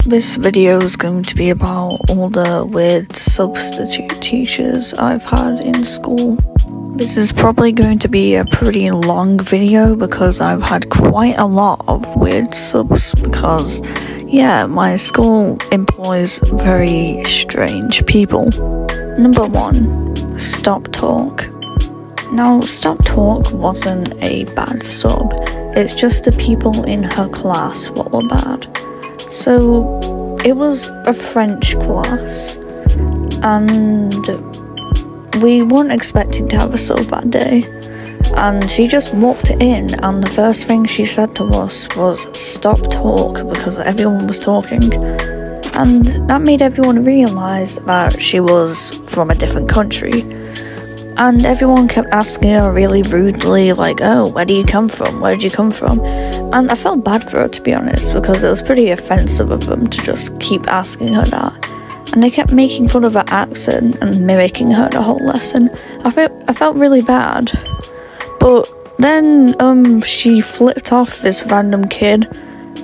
This video is going to be about all the weird substitute teachers I've had in school. This is probably going to be a pretty long video because I've had quite a lot of weird subs because, yeah, my school employs very strange people. Number 1, Stop Talk. Now, Stop Talk wasn't a bad sub, it's just the people in her class what were bad. So, it was a French class, and we weren't expecting to have a sub that day, and she just walked in, and the first thing she said to us was, "Stop talk," because everyone was talking, and that made everyone realise that she was from a different country. And everyone kept asking her really rudely, like, "Oh, where do you come from? Where did you come from?" And I felt bad for her, to be honest, because it was pretty offensive of them to just keep asking her that. And they kept making fun of her accent and mimicking her the whole lesson. I felt really bad. But then she flipped off this random kid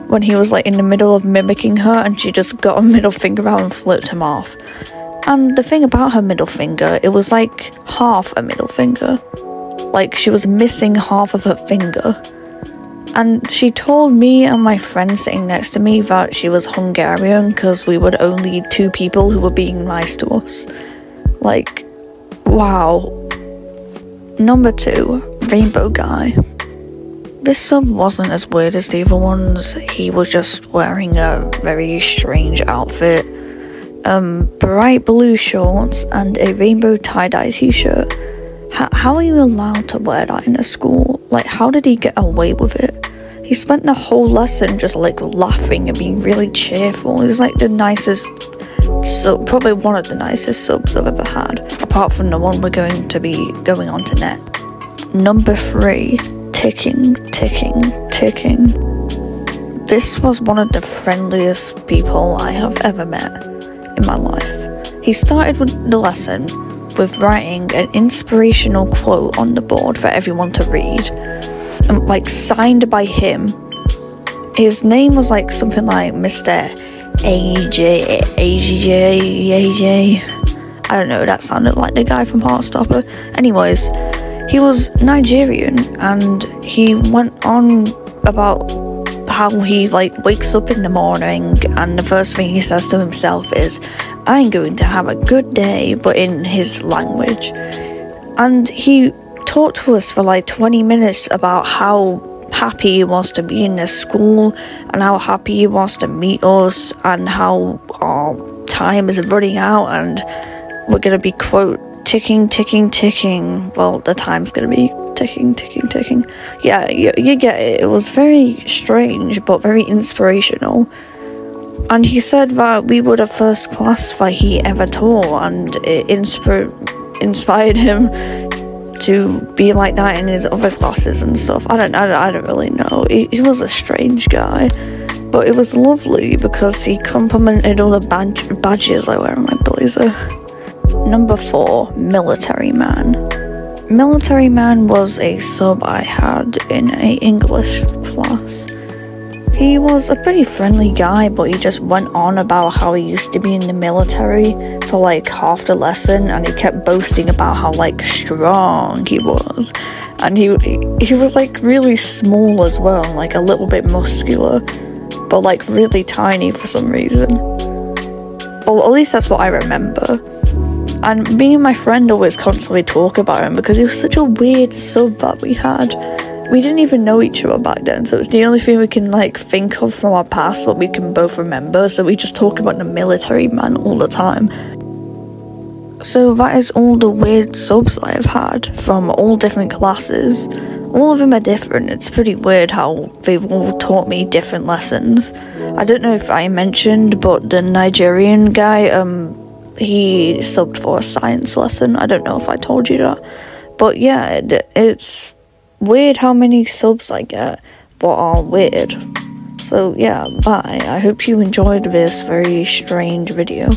when he was like in the middle of mimicking her, and she just got a middle finger out and flipped him off. And the thing about her middle finger, it was like half a middle finger. Like, she was missing half of her finger. And she told me and my friend sitting next to me that she was Hungarian because we were the only 2 people who were being nice to us. Like, wow. Number 2, Rainbow Guy. This sub wasn't as weird as the other ones. He was just wearing a very strange outfit. Bright blue shorts and a rainbow tie-dye t-shirt. How are you allowed to wear that in a school? Like, how did he get away with it? He spent the whole lesson just like laughing and being really cheerful. He's like the nicest sub, probably one of the nicest subs I've ever had, apart from the one we're going to be going on to next. Number 3, Ticking. This was one of the friendliest people I have ever met in my life. He started with the lesson with writing an inspirational quote on the board for everyone to read, and like signed by him. His name was like something like Mr. AJ. I don't know, that sounded like the guy from Heartstopper. Anyways, he was Nigerian, and he went on about how he like wakes up in the morning and the first thing he says to himself is, "I'm going to have a good day," but in his language. And he talked to us for like 20 minutes about how happy he was to be in this school and how happy he was to meet us and how our time is running out and we're gonna be, quote, ticking. Well, the time's gonna be ticking. Yeah, you get it. It was very strange, but very inspirational. And he said that we were the first class that he ever taught, and it inspired him to be like that in his other classes and stuff. I don't really know. He was a strange guy, but it was lovely because he complimented all the badges I wear on my blazer. Number 4, Military Man. Military Man was a sub I had in a English class. He was a pretty friendly guy, but he just went on about how he used to be in the military for like half the lesson, and he kept boasting about how like strong he was. And he was like really small as well, like a little bit muscular, but like really tiny for some reason. Well, at least that's what I remember. And me and my friend always constantly talk about him because he was such a weird sub that we had. We didn't even know each other back then, so it's the only thing we can like think of from our past what we can both remember, so we just talk about the Military Man all the time. So that is all the weird subs I've had from all different classes. All of them are different. It's pretty weird how they've all taught me different lessons. I don't know if I mentioned, but the Nigerian guy, he subbed for a science lesson. I don't know if I told you that. But yeah, it's weird how many subs I get, but are weird. So yeah, bye. I hope you enjoyed this very strange video.